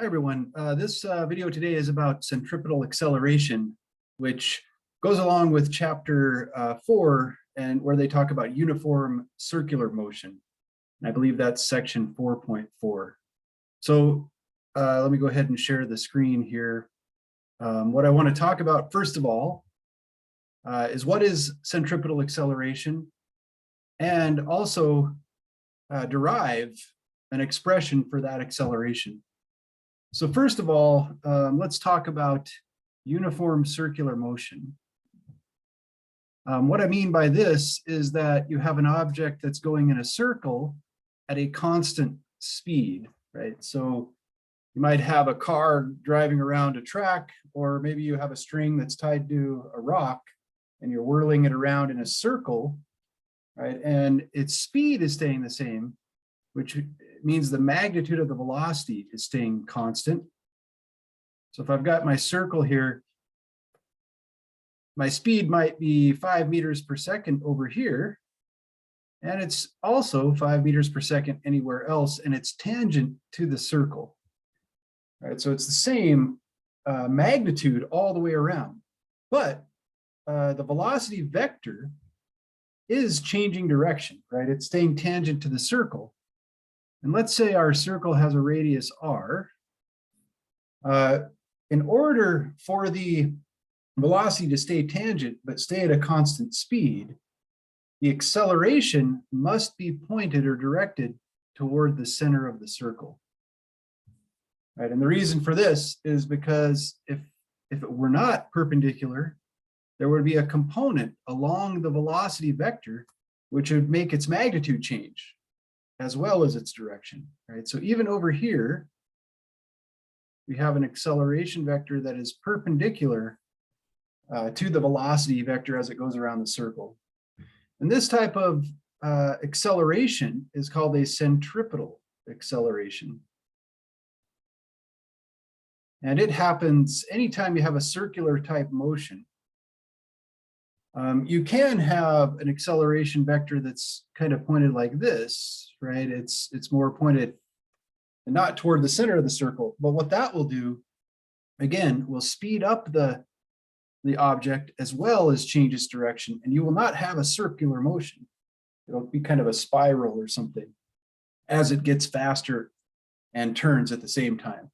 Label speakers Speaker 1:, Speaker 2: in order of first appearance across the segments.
Speaker 1: Hi, everyone. This video today is about centripetal acceleration, which goes along with chapter 4, and where they talk about uniform circular motion. And I believe that's section 4.4. So let me go ahead and share the screen here. What I want to talk about, first of all, is what is centripetal acceleration, and also derive an expression for that acceleration. So first of all, let's talk about uniform circular motion. What I mean by this is that you have an object that's going in a circle at a constant speed, right? So you might have a car driving around a track, or maybe you have a string that's tied to a rock and you're whirling it around in a circle, right? And its speed is staying the same, which means the magnitude of the velocity is staying constant. So if I've got my circle here, my speed might be 5 meters per second over here, and it's also 5 meters per second anywhere else, and it's tangent to the circle. All right, so it's the same magnitude all the way around, but the velocity vector is changing direction, right? It's staying tangent to the circle. And let's say our circle has a radius r. In order for the velocity to stay tangent but stay at a constant speed, the acceleration must be pointed or directed toward the center of the circle. Right? And the reason for this is because if it were not perpendicular, there would be a component along the velocity vector which would make its magnitude change, as well as its direction, right? So even over here, we have an acceleration vector that is perpendicular to the velocity vector as it goes around the circle. And this type of acceleration is called a centripetal acceleration. And it happens anytime you have a circular type motion. You can have an acceleration vector that's kind of pointed like this, right? It's more pointed and not toward the center of the circle. But what that will do, again, will speed up the object as well as change its direction, and you will not have a circular motion. It'll be kind of a spiral or something as it gets faster and turns at the same time.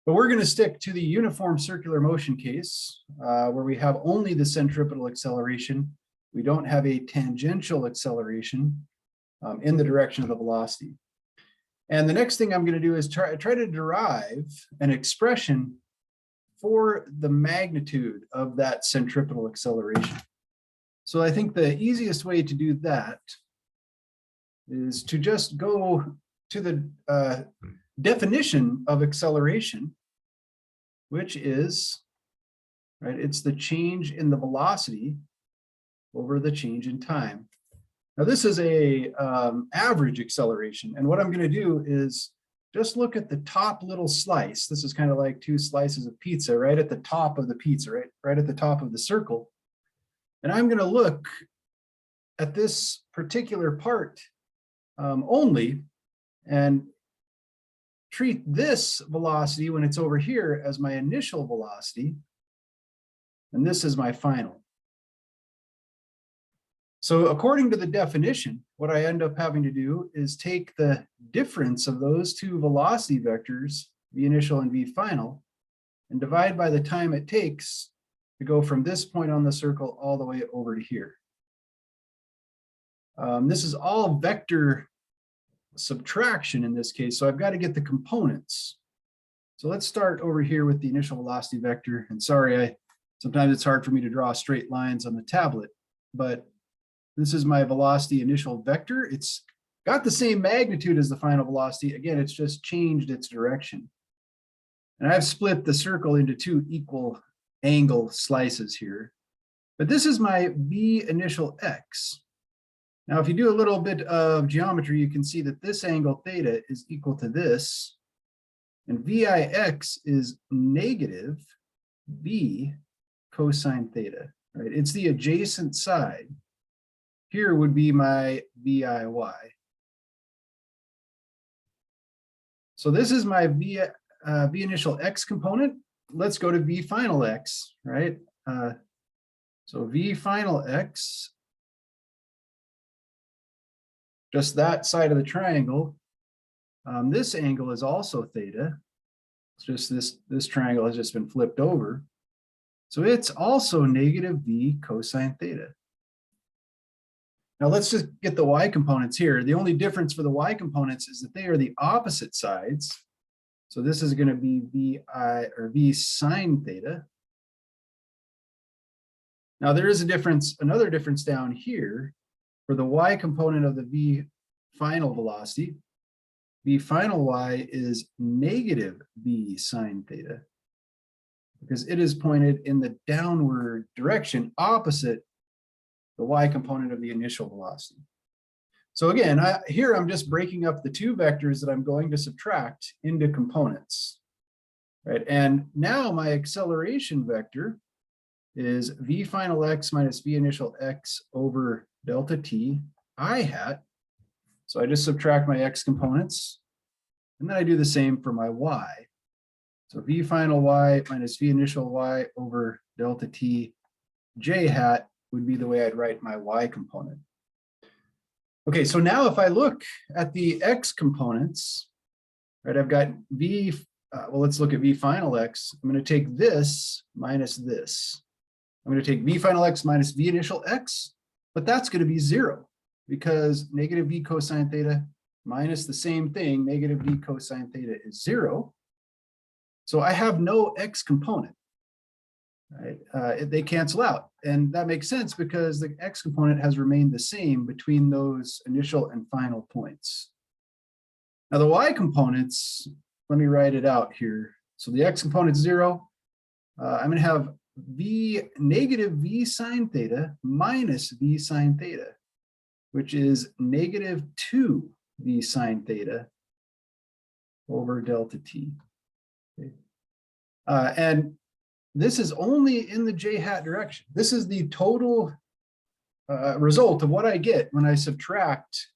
Speaker 1: But we're going to stick to the uniform circular motion case, where we have only the centripetal acceleration. We don't have a tangential acceleration in the direction of the velocity. And the next thing I'm going to do is try to derive an expression for the magnitude of that centripetal acceleration. So I think the easiest way to do that is to just go to the definition of acceleration, which is, right, it's the change in the velocity over the change in time. Now this is a average acceleration, and what I'm going to do is just look at the top little slice. This is kind of like two slices of pizza right at the top of the pizza, right at the top of the circle. And I'm going to look at this particular part only, and treat this velocity when it's over here as my initial velocity, and this is my final. So according to the definition, what I end up having to do is take the difference of those two velocity vectors, v initial and v final, and divide by the time it takes to go from this point on the circle all the way over to here. This is all vector subtraction in this case, so I've got to get the components. So let's start over here with the initial velocity vector. And sorry, sometimes it's hard for me to draw straight lines on the tablet, but this is my velocity initial vector. It's got the same magnitude as the final velocity. Again, it's just changed its direction. And I've split the circle into two equal angle slices here. But this is my v initial x. Now, if you do a little bit of geometry, you can see that this angle theta is equal to this, and vix is negative v cosine theta, right? It's the adjacent side. Here would be my VIY. So this is my v initial x component. Let's go to v final x, right? So v final x, just that side of the triangle. This angle is also theta. It's just this triangle has just been flipped over. So it's also negative v cosine theta. Now let's just get the y components here. The only difference for the y components is that they are the opposite sides. So this is going to be v sine theta. Now there is a difference, another difference down here for the y component of the v final velocity. V final y is negative v sine theta because it is pointed in the downward direction opposite the y component of the initial velocity. So again, here I'm just breaking up the two vectors that I'm going to subtract into components, right? And now my acceleration vector is v final x minus v initial x over delta t I hat. So I just subtract my x components, and then I do the same for my y. So v final y minus v initial y over delta t j hat would be the way I'd write my y component. Okay, so now if I look at the x components, right, I've got v, well, let's look at v final x. I'm going to take this minus this. I'm going to take v final x minus v initial x, but that's going to be 0 because negative v cosine theta minus the same thing, negative v cosine theta is 0. So I have no x component. Right? They cancel out, and that makes sense because the x component has remained the same between those initial and final points. Now the y components, let me write it out here. So the x component is 0. I'm going to have negative v sine theta minus v sine theta, which is negative 2 v sine theta over delta t. Okay. And this is only in the j hat direction. This is the total result of what I get when I subtract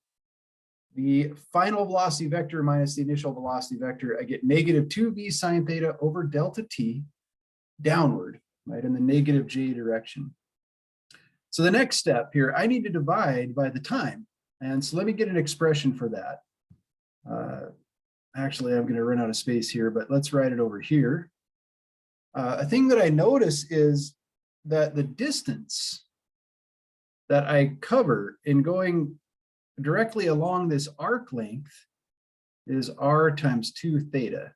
Speaker 1: the final velocity vector minus the initial velocity vector. I get negative 2v sine theta over delta t downward, right, in the negative j direction. So the next step here, I need to divide by the time. And so let me get an expression for that. Actually, I'm going to run out of space here, but let's write it over here. A thing that I notice is that the distance that I cover in going directly along this arc length is r times 2 theta.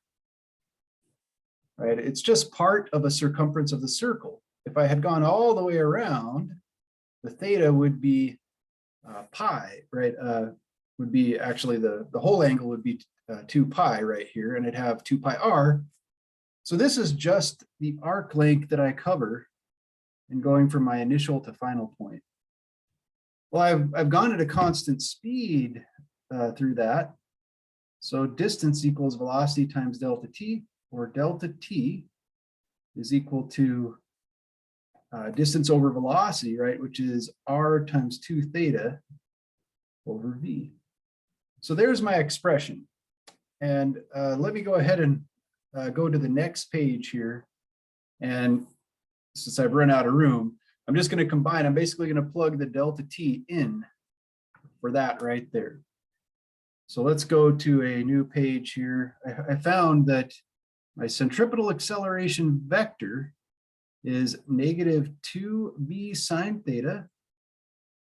Speaker 1: Right? It's just part of a circumference of the circle. If I had gone all the way around, the theta would be pi, right? Would be actually the whole angle would be 2 pi right here, and it'd have 2 pi r. So this is just the arc length that I cover in going from my initial to final point. Well, I've gone at a constant speed through that. So distance equals velocity times delta t, or delta t is equal to distance over velocity, right, which is r times 2 theta over v. So there's my expression. And let me go ahead and go to the next page here. And since I've run out of room, I'm just going to combine. I'm basically going to plug the delta t in for that right there. So let's go to a new page here. I found that my centripetal acceleration vector is negative 2v sine theta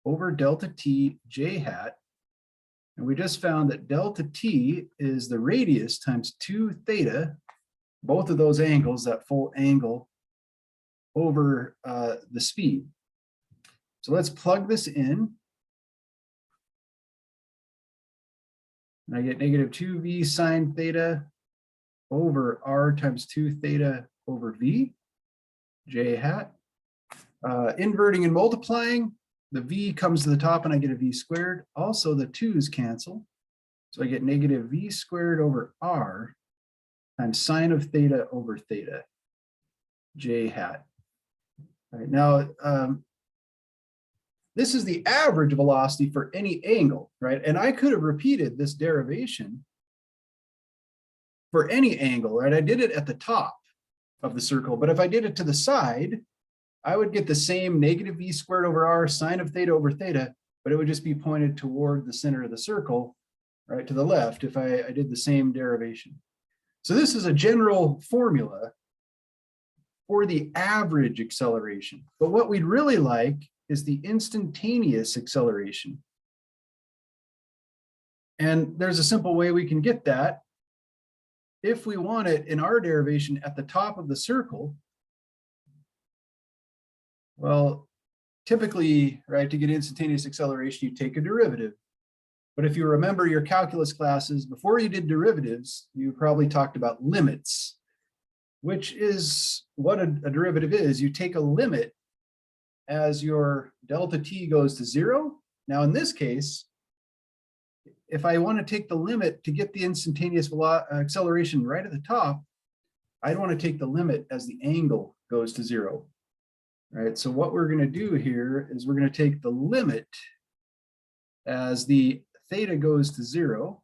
Speaker 1: over delta t j hat. And we just found that delta t is the radius times 2 theta, both of those angles, that full angle, over the speed. So let's plug this in. And I get negative 2v sine theta over r times 2 theta over v, j hat. Inverting and multiplying, the v comes to the top and I get a v squared. Also, the 2's cancel. So I get negative v squared over r times sine of theta over theta, j hat. All right, now, this is the average velocity for any angle, right? And I could have repeated this derivation for any angle, right? I did it at the top of the circle, but if I did it to the side, I would get the same negative v squared over r sine of theta over theta, but it would just be pointed toward the center of the circle, right, to the left, if I did the same derivation. So this is a general formula for the average acceleration. But what we'd really like is the instantaneous acceleration. And there's a simple way we can get that. If we want it in our derivation at the top of the circle, well, typically, right, to get instantaneous acceleration, you take a derivative. But if you remember your calculus classes, before you did derivatives, you probably talked about limits, which is what a derivative is. You take a limit as your delta t goes to 0. Now, in this case, if I want to take the limit to get the instantaneous acceleration right at the top, I'd want to take the limit as the angle goes to 0. Right, so what we're going to do here is we're going to take the limit as the theta goes to 0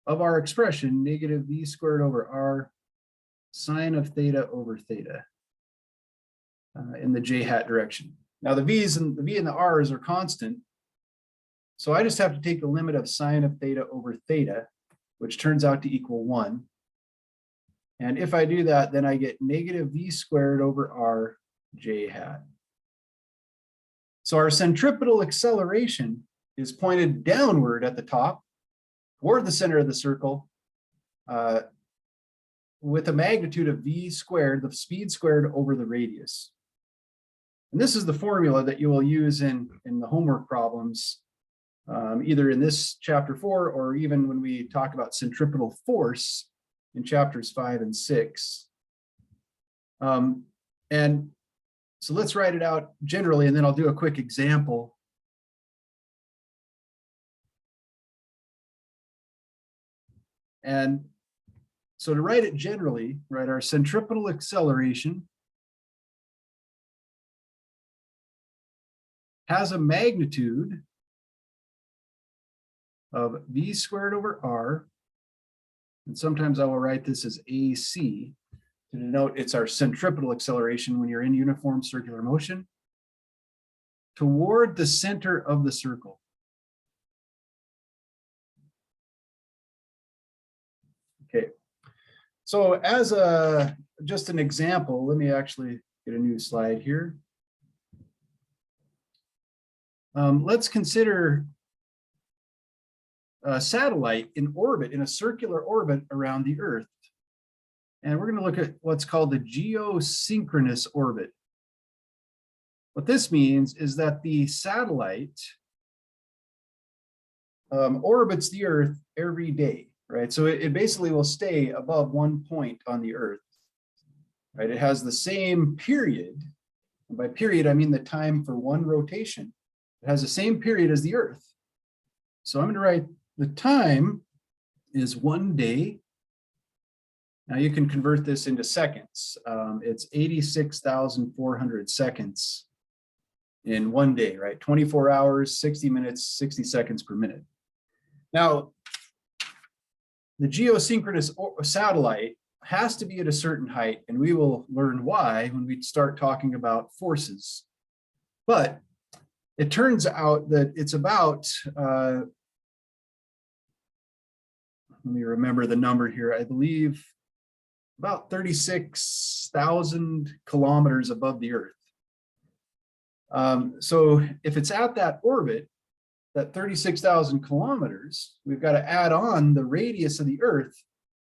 Speaker 1: of our expression, negative v squared over r sine of theta over theta in the j hat direction. Now the v's and the v and the r's are constant, so I just have to take the limit of sine of theta over theta, which turns out to equal 1. And if I do that, then I get negative v squared over r j hat. So our centripetal acceleration is pointed downward at the top toward the center of the circle with a magnitude of v squared, the speed squared over the radius. And this is the formula that you will use in the homework problems, either in this chapter 4 or even when we talk about centripetal force in chapters 5 and 6. And so let's write it out generally, and then I'll do a quick example. And so to write it generally, right, our centripetal acceleration has a magnitude of v squared over r, and sometimes I will write this as AC, to denote it's our centripetal acceleration when you're in uniform circular motion, toward the center of the circle. Okay, so as just an example, let me actually get a new slide here. Let's consider a satellite in orbit, in a circular orbit around the Earth. And we're going to look at what's called the geosynchronous orbit. What this means is that the satellite orbits the Earth every day, right? So it basically will stay above one point on the Earth, right? It has the same period, and by period I mean the time for one rotation. It has the same period as the Earth. So I'm going to write the time is 1 day. Now you can convert this into seconds. It's 86,400 seconds in 1 day, right? 24 hours, 60 minutes, 60 seconds per minute. Now, the geosynchronous satellite has to be at a certain height, and we will learn why when we start talking about forces. But it turns out that it's about, let me remember the number here, I believe about 36,000 kilometers above the Earth. So if it's at that orbit, that 36,000 kilometers, we've got to add on the radius of the Earth,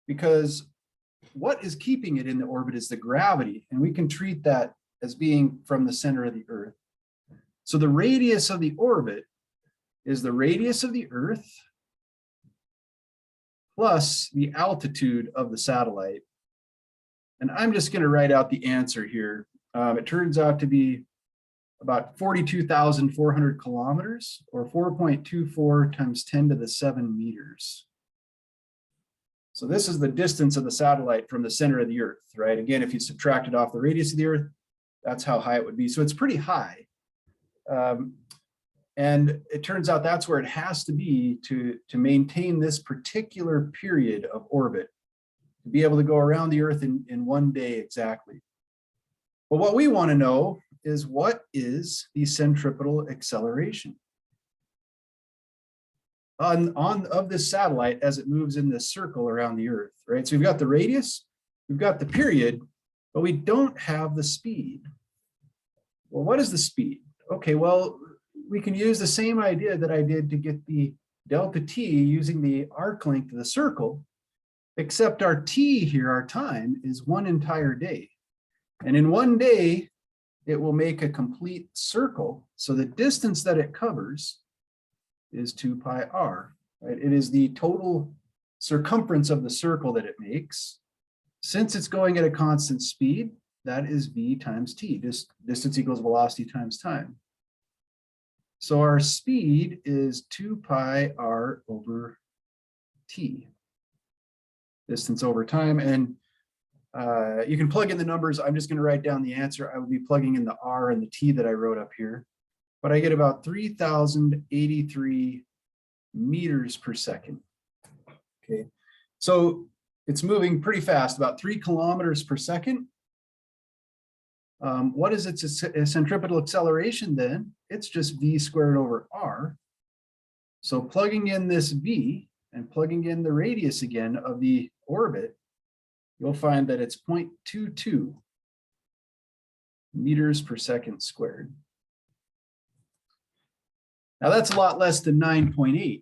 Speaker 1: because what is keeping it in the orbit is the gravity, and we can treat that as being from the center of the Earth. So the radius of the orbit is the radius of the Earth plus the altitude of the satellite. And I'm just going to write out the answer here. It turns out to be about 42,400 kilometers, or 4.24 times 10 to the 7 meters. So this is the distance of the satellite from the center of the Earth, right? Again, if you subtracted off the radius of the Earth, that's how high it would be. So it's pretty high. And it turns out that's where it has to be to maintain this particular period of orbit. to be able to go around the Earth in 1 day exactly. But what we want to know is, what is the centripetal acceleration of this satellite as it moves in this circle around the Earth, right? So we've got the radius, we've got the period, but we don't have the speed. Well, what is the speed? Okay, well, we can use the same idea that I did to get the delta t using the arc length of the circle, except our t here, our time, is 1 entire day. And in 1 day, it will make a complete circle. So the distance that it covers is 2 pi r, right? It is the total circumference of the circle that it makes. Since it's going at a constant speed, that is v times t. This distance equals velocity times time. So our speed is 2 pi r over t, distance over time. And you can plug in the numbers. I'm just going to write down the answer. I will be plugging in the r and the t that I wrote up here. But I get about 3,083 meters per second. Okay, so it's moving pretty fast, about 3 kilometers per second. What is its centripetal acceleration then? It's just v squared over r. So plugging in this v and plugging in the radius again of the orbit, you'll find that it's 0.22 meters per second squared. Now that's a lot less than 9.8.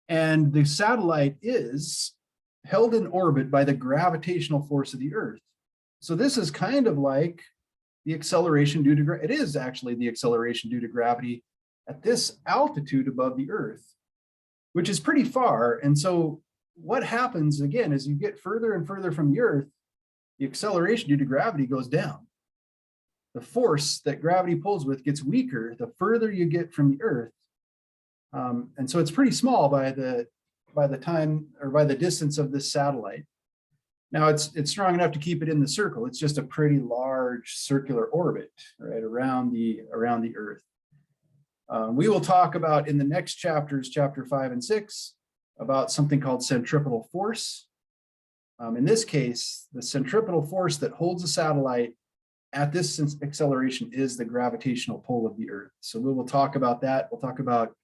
Speaker 1: And the satellite is held in orbit by the gravitational force of the Earth. So this is kind of like the acceleration due to, it is actually the acceleration due to gravity at this altitude above the Earth, which is pretty far. And so what happens again, as you get further and further from the Earth, the acceleration due to gravity goes down. The force that gravity pulls with gets weaker the further you get from the Earth. And so it's pretty small by the time, or by the distance of this satellite. Now it's strong enough to keep it in the circle. It's just a pretty large circular orbit, right, around the Earth. We will talk about in the next chapters, chapter 5 and 6, about something called centripetal force. In this case, the centripetal force that holds a satellite at this acceleration is the gravitational pull of the Earth. So we will talk about that. We'll talk about,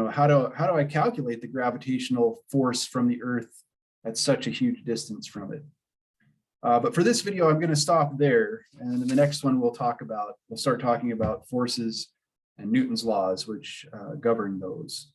Speaker 1: how do I calculate the gravitational force from the Earth at such a huge distance from it. But for this video, I'm going to stop there. And in the next one, we'll start talking about forces and Newton's laws, which govern those.